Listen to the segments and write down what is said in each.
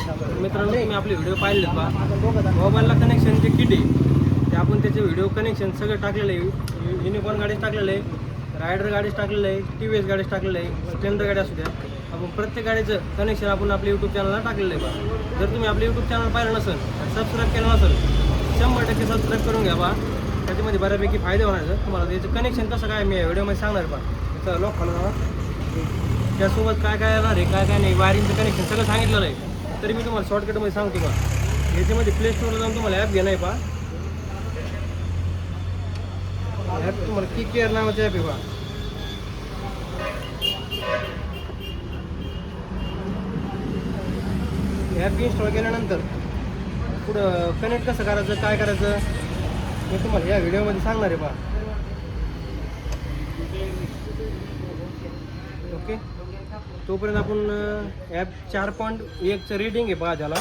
मित्रांनो तुम्ही आपले व्हिडिओ पाहिले पहा. मोबाईलला कनेक्शन जे किट आहे ते आपण त्याचे व्हिडिओ कनेक्शन सगळं टाकलेलं आहे. युनिकॉर्न गाडीच टाकलेलं आहे, रायडर गाडीच टाकलेलं आहे, TVS गाडीच टाकलेलं आहे, स्प्लेंडर गाडी असू द्या. आपण प्रत्येक गाडीचं कनेक्शन आपण आपल्या यूट्यूब चॅनलला टाकलेलं आहे पहा. जर तुम्ही आपलं यूट्यूब चॅनल पाहिलं नसेल, सबस्क्राईब केलं नसेल, 100% सबस्क्राईब करून घ्या बा. त्याच्यामध्ये बऱ्यापैकी फायदे होणार तुम्हाला. त्याचं कनेक्शन कसं काय मी या व्हिडिओमध्ये सांगणार पहा. त्याचा लॉक खोला जावा. त्यासोबत काय काय येणार आहे, काय काय नाही, वायरिंगचं कनेक्शन सगळं सांगितलेलं आहे. तरी मी तुम्हाला शॉर्टकटमध्ये सांगतो का. याच्यामध्ये प्ले स्टोरला जाऊन तुम्हाला ॲप घेणं आहे पहा. ॲप तुम्हाला की केअर नावाचं ॲप आहे पहा. ॲप इन्स्टॉल केल्यानंतर पुढं कनेक्ट कसं करायचं, काय करायचं हे तुम्हाला या व्हिडिओमध्ये सांगणार आहे पहा. ओके, तोपर्यंत आपण ॲप 4.1चं रेटिंग आहे पहा. त्याला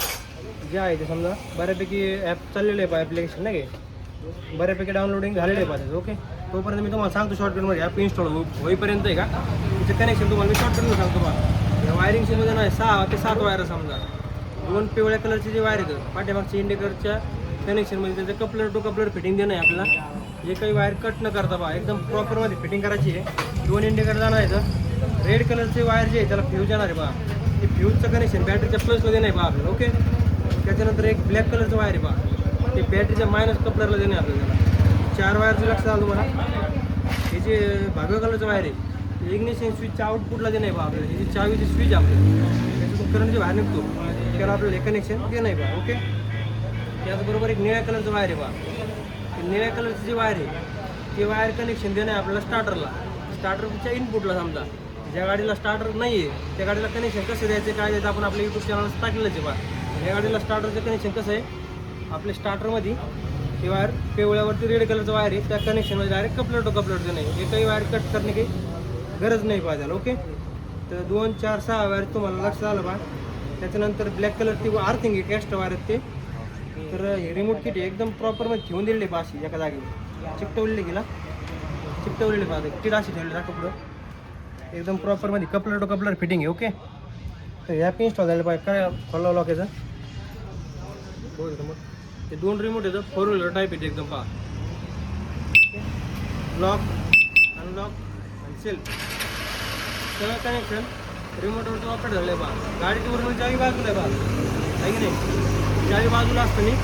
जे आहे ते समजा बऱ्यापैकी ॲप चाललेलं आहे पहा. ॲप्लिकेशन नाही काय बऱ्यापैकी डाउनलोडिंग झालेलं आहे पहा त्याचं. ओके, तोपर्यंत मी तुम्हाला सांगतो शॉर्टकटमध्ये ॲप इन्स्टॉल होईपर्यंत आहे का त्याचं कनेक्शन तुम्हाला मी शॉर्टकटमध्ये सांगतो पहा. या वायरिंगशीमध्ये नाही 6 ते 7 वायर समजा. 2 पिवळ्या कलरचे जे वायर येतं पाठीमागच्या इंडिकेटरच्या कनेक्शनमध्ये त्याचं कपलर टू कपलर फिटिंग देणं आहे आपल्याला. जे काही वायर कट न करता पहा एकदम प्रॉपरमध्ये फिटिंग करायची आहे. 2 इंडिकेटर जाणार आहे. रेड कलरचे वायर जे आहे त्याला फ्यूज येणार आहे पहा. ते फ्यूजचं कनेक्शन बॅटरीच्या प्लसला देणं आहे पहा आपल्याला. ओके, त्याच्यानंतर एक ब्लॅक कलरचं वायर आहे पहा. ते बॅटरीच्या मायनस कपलरला देणं आहे आपल्याला. 4 वायरचं लक्षात आलं तुम्हाला. हे जे भगव्या कलरचं वायर आहे ते इग्निशन स्विचच्या आउटपुटला देणं आहे पहा आपल्याला. ही जी चावीची स्विच आपल्याला त्याच्यातून करंट जे बाहेर निघतो त्याला आपल्याला हे कनेक्शन देणं आहे पहा. ओके, त्याचबरोबर एक निळ्या कलरचं वायर आहे पहा. ते निळ्या कलरची जी वायर आहे ते वायर कनेक्शन देणं आहे आपल्याला स्टार्टरला. स्टार्टरच्या इनपुटला समजा ज्या गाडीला स्टार्टर नाही आहे त्या गाडीला कनेक्शन कसं द्यायचं काय द्यायचं आपण आपल्या यूट्यूब चॅनलला टाकलेलं आहे पहा. या गाडीला स्टार्टरचं कनेक्शन कसं आहे आपल्या स्टार्टरमध्ये ते वायर पिवळ्यावरती रेड कलरचं वायर आहे त्या कनेक्शनमध्ये डायरेक्ट कपलर टू कपलर देणं आहे. हे काही वायर कट करणे काही गरज नाही पाहिजे. ओके, तर 2, 4, 6 वायर तुम्हाला लक्षात आलं पहा. त्याच्यानंतर ब्लॅक कलरची आर्थिंग आहे एक्स्ट्रा वायर आहेत ते. तर हे रिमोट किट एकदम प्रॉपरमध्ये ठेवून दिलेले पहा. अशी एका जागी चिकटवलेली गेला चिकटवलेले पहा. किट अशी ठेवली दाखव पुढं एकदम प्रॉपरमध्ये कपलर टू कपलर फिटिंग आहे. ओके, तर ॲप इन्स्टॉल झालं पाहिजे. काय खोला लॉक याचं बघ मग. ते 2 रिमोट येतं 4 व्हीलर टाईप येते एकदम पहा. लॉक, अनलॉक आणि सेल्फ सगळं कनेक्शन रिमोटवरचं ऑपरेट झालं आहे पहा. गाडीची वरून चावी बाजूला आहे पहा, आहे की नाही. चावी बाजूला असताना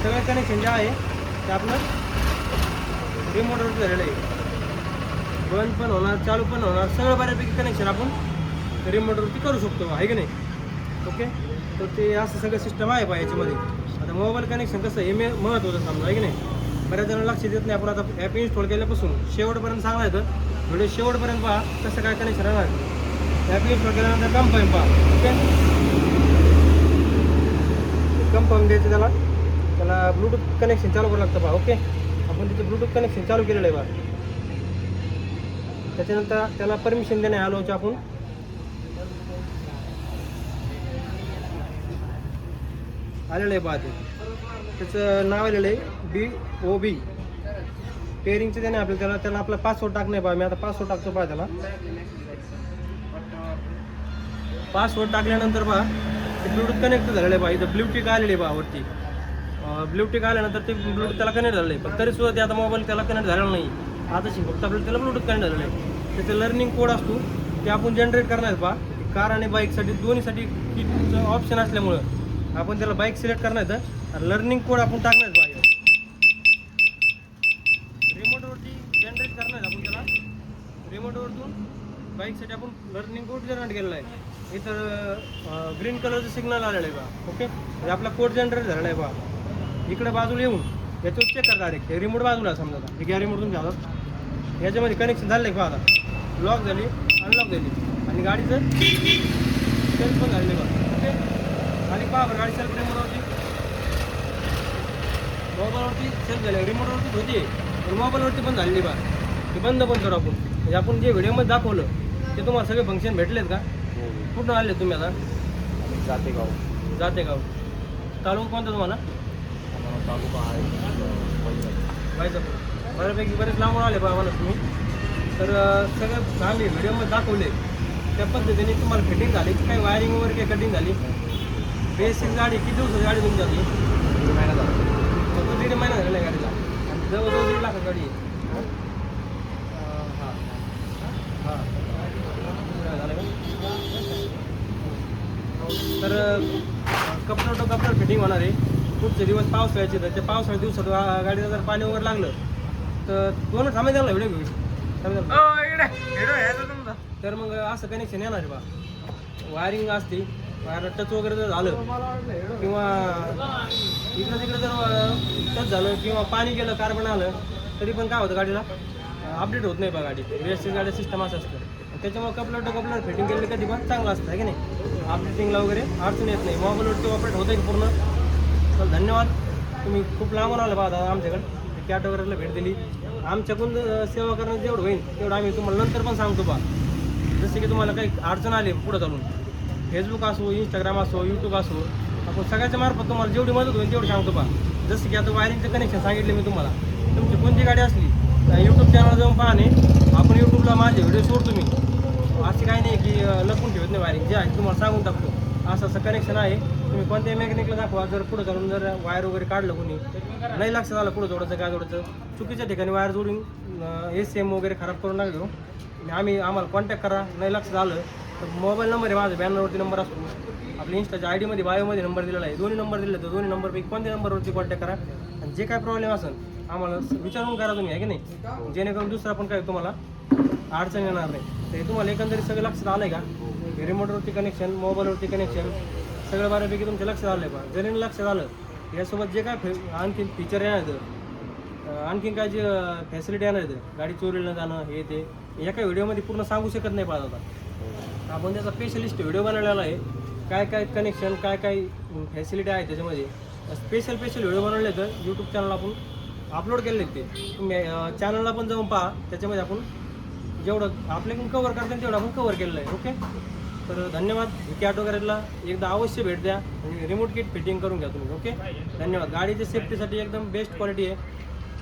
सगळं कनेक्शन जे आहे ते आपलं रिमोटवरचं झालेलं आहे. बंद पण होणार, चालू पण होणार, सगळं बऱ्यापैकी कनेक्शन आपण रिमोटवरती करू शकतो आहे की नाही. ओके, तर ते असं सगळं सिस्टम आहे पहा याच्यामध्ये. आता मोबाईल कनेक्शन कसं हे महत्त्वाचं समजा आहे की नाही. बऱ्याच जणांना लक्ष देत नाही. आपण आता ॲप इन्स्टॉल केल्यापासून शेवटपर्यंत सांगणार येतं. व्हिडिओ शेवटपर्यंत पहा कसं काय कनेक्शन राहणार. ॲप इन्स्टॉल केल्यानंतर कन्फर्म पहा. ओके, कन्फर्म द्यायचं त्याला ब्लूटूथ कनेक्शन चालू करावं लागतं पहा. ओके, आपण तिथे ब्लूटूथ कनेक्शन चालू केलेलं आहे पहा. त्याच्यानंतर त्याला परमिशन देणे आलोच आपण. आलेलं आहे पहा. ते त्याचं नाव आलेलं आहे BOB पेअरिंगचं देणे आपल्याला. त्याला आपला पासवर्ड टाकणे पहा. मी आता पासवर्ड टाकतो पहा. त्याला पासवर्ड टाकल्यानंतर पहा ते ब्लूटूथ कनेक्ट झालेलं आहे पहा. इथं ब्लूटिक आलेली आहे पहा वरती. ब्लूटिक आल्यानंतर ते ब्लूटूथ त्याला कनेक्ट झालेलं आहे. पण तरीसुद्धा ते आता मोबाईल त्याला कनेक्ट झालेला नाही. आता फक्त आपल्याला त्याला ब्लूटूथ कनेक्ट झालेलं आहे. त्याचं लर्निंग कोड असतो ते आपण जनरेट करणार आहे पहा. कार आणि बाईकसाठी दोन्हीसाठी किटचं ऑप्शन असल्यामुळं आपण त्याला बाईक सिलेक्ट करणार आहे. लर्निंग कोड आपण टाकणार आहे पहा. रिमोटवरती जनरेट करणार आहे आपण त्याला. रिमोटवरतून बाईकसाठी आपण लर्निंग कोड जनरेट केलेला आहे. इथं ग्रीन कलरचं सिग्नल आलेलं आहे पहा. ओके, म्हणजे आपला कोड जनरेट झालेला आहे पहा. इकडे बाजूला येऊन याच्यावर चेक करता डायरेक्ट. हे रिमोट बाजूला समजा आता हे रिमोट तुमच्या हातात. याच्यामध्ये कनेक्शन झालं आहे पहा. आता लॉक झाली, अनलॉक झाली आणि गाडीचं सेल्फ पण झालेलं आहे पहा. ओके, आणि पहा बरं गाडी सेल्फ रिमोटवरती मोबाईलवरती सेल्फ झाली. रिमोटवरतीच होती पण मोबाईलवरती पण झालेली पहा. ते बंद पण करू आपण. म्हणजे आपण जे व्हिडिओमध्ये दाखवलं ते तुम्हाला सगळे फंक्शन भेटलेत का. कुठून आले तुम्ही आता. जातेगाव तालुका कोणता तुम्हाला. तालुका व्हायचं बऱ्यापैकी बरेच लांबून आले पहा आम्हाला तुम्ही. तर सगळं आम्ही व्हिडिओमध्ये दाखवले त्या पद्धतीने तुम्हाला फिटिंग झाली. काही वायरिंग वगैरे काही कटिंग झाली बेसिक गाडी किती दिवसाची गाडी तुमची आपली? 1.5 महिना झाला. फक्त 1.5 महिना झालेला आहे गाडीला आणि जवळजवळ 1.5 लाखाची गाडी आहे. हां हां झालं का? तर कपडा टू कपडा फिटिंग होणार आहे. पुढचे दिवस पावसाळ्याचे तर त्या पावसाळ्या दिवसात गाडीला जर पाणी वगैरे लागलं तर दोन थांबे द्यायला व्हिडिओ घेऊ तर मग असं कनेक्शन येणार आहे बा. वायरिंग असते वायर टच वगैरे जर झालं किंवा इकडं तिकडं जर टच झालं किंवा पाणी गेलं कार्बन आलं तरी पण काय होतं गाडीला अपडेट होत नाही बा गाडी. व्यवस्थित गाडी सिस्टम असं असतं त्याच्यामुळे कपलर टू कपलर फिटिंग केलेलं कधी पण चांगलं असतं आहे की नाही. अपडेटिंगला वगैरे अडचण येत नाही. मोबाईलवरती ऑपरेट होतं की पूर्ण. तर धन्यवाद. तुम्ही खूप लांबून आलं बा दादा आमच्याकडे कॅट वगैरेला भेट दिली. आमच्याकडून सेवा करणं जेवढं होईल तेवढं आम्ही तुम्हाला नंतर पण सांगतो बा. जसे की तुम्हाला काही अडचण आली पुढं चालून फेसबुक असो इंस्टाग्राम असो यूट्यूब असो आपण सगळ्याच्या मार्फत तुम्हाला जेवढी मदत होईल तेवढी सांगतो बा. जसं की आता वायरिंगचं कनेक्शन सांगितले मी तुम्हाला. तुमची कोणती गाडी असली तर यूट्यूब चॅनल जाऊन पाहणे. आपण यूट्यूबला माझे व्हिडिओ सोडतो मी. असे काही नाही की लपून ठेवत नाही वायरिंग जे आहे तुम्हाला सांगून टाकतो. असं असं कनेक्शन आहे. तुम्ही कोणत्याही मेकॅनिकला दाखवा. जर पुढं चालून जर वायर वगैरे काढलं कोणी नाही लक्षात आलं पुढं जोडायचं काय जोडायचं चुकीच्या ठिकाणी वायर जोडून SCM वगैरे खराब करून टाकलो आणि आम्हाला कॉन्टॅक्ट करा. नाही लक्षात आलं तर मोबाईल नंबर आहे माझा बॅनरवरती नंबर असतो. आपल्या इंस्टाच्या ID मध्ये बायोमध्ये नंबर दिलेला आहे. दोन्ही नंबर दिले तर दोन्ही नंबरपैकी कोणत्या नंबरवरती कॉन्टॅक्ट करा आणि जे काय प्रॉब्लेम असेल आम्हाला विचारून करा तुम्ही आहे की नाही. जेणेकरून दुसरा पण काय तुम्हाला अडचण येणार नाही. तर तुम्हाला एकंदरीत सगळं लक्षात आलं आहे का? रिमोटवरती कनेक्शन मोबाईलवरती कनेक्शन सगळं बऱ्यापैकी तुमच्या लक्षात आलं आहे का? जरी लक्षात आलं यासोबत जे काय आणखीन फीचर येणार आणखीन काय जे फॅसिलिटी येणार आहेत गाडी चोरीला जाणं हे ते एका व्हिडिओमध्ये पूर्ण सांगू शकत नाही पाहत आता. आपण त्याचा स्पेशलिस्ट व्हिडिओ बनवलेला आहे. काय काय कनेक्शन काय काय फॅसिलिटी आहे त्याच्यामध्ये स्पेशल व्हिडिओ बनवले तर यूट्यूब चॅनल आपण अपलोड केलेले ते. तुम्ही चॅनलला पण जाऊन पहा. त्याच्यामध्ये आपण जेवढं आपल्याकडून कवर करता येईल तेवढं आपण कवर केलेलं आहे. ओके तर धन्यवाद. कॅट वगैरेला एकदा अवश्य भेट द्या आणि रिमोट किट फिटिंग करून घ्या तुम्ही. ओके धन्यवाद. गाडीच्या सेफ्टीसाठी एकदम बेस्ट क्वालिटी आहे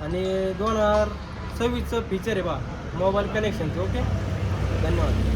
आणि 2026चं फीचर आहे बा मोबाईल कनेक्शनचं. ओके धन्यवाद.